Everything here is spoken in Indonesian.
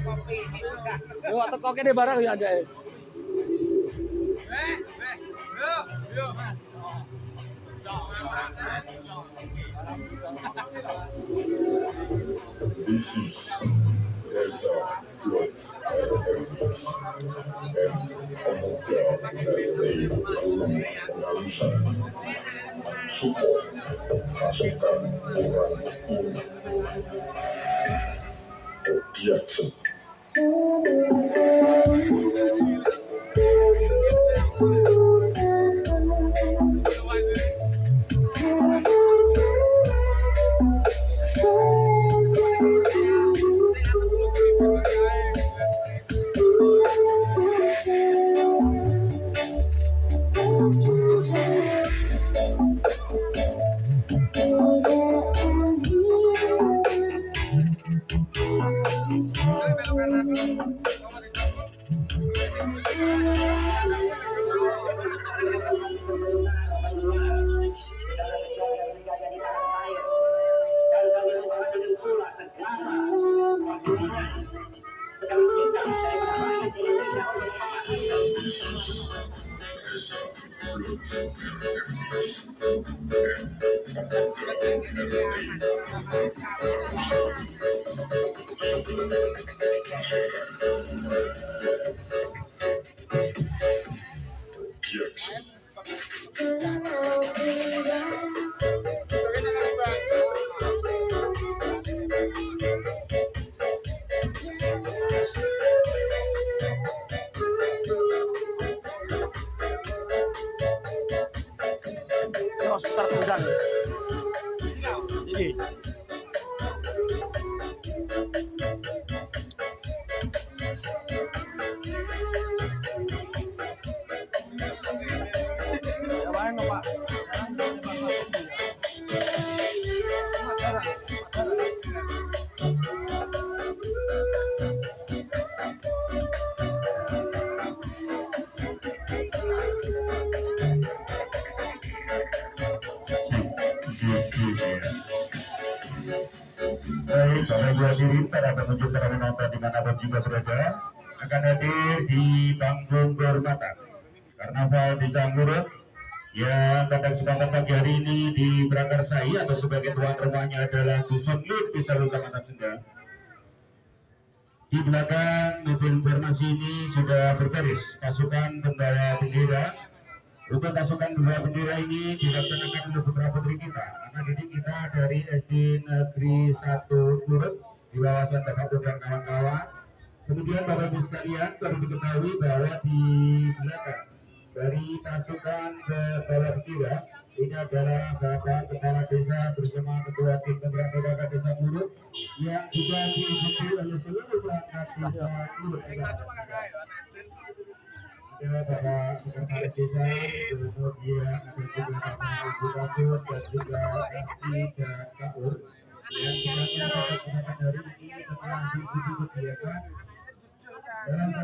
Yo teko kene bareng ya aja. Support pasukan orang Jackson. Sekitar 9. Ini. Cobain dong, Pak. Baik, Bapak Ibu hadirin, para pengunjung, para penonton dimanapun juga berada, akan hadir di panggung kehormatan Karnaval Desa Ngurut yang pada kesempatan pagi hari ini diprakarsai atau sebagai tuan rumahnya adalah Dusun Lut Desa Kecamatan Senda. Di belakang mobil formasi ini sudah berbaris pasukan pembawa bendera. Untuk pasukan pembawa bendera ini dilaksanakan oleh putra-putri kita, anak didik kita dari SD Negeri 1 Ngurut di wawasan Bapak dan kawan-kawan. Kemudian Bapak Ibu sekalian, perlu diketahui bahwa di belakang dari pasukan pembawa bendera ini adalah Bapak Kepala Desa bersama Ketua Tim Penggerak PKK Desa Ngurut yang juga diikuti oleh seluruh perangkat Desa Ngurut. Ada Bapak Sekretaris Desa, kemudian ada juga Bapak Ibu Kasut dan juga Kasi dan Kaur yang sebenarnya pada kesempatan hari ini telah diikuti kegiatan dalam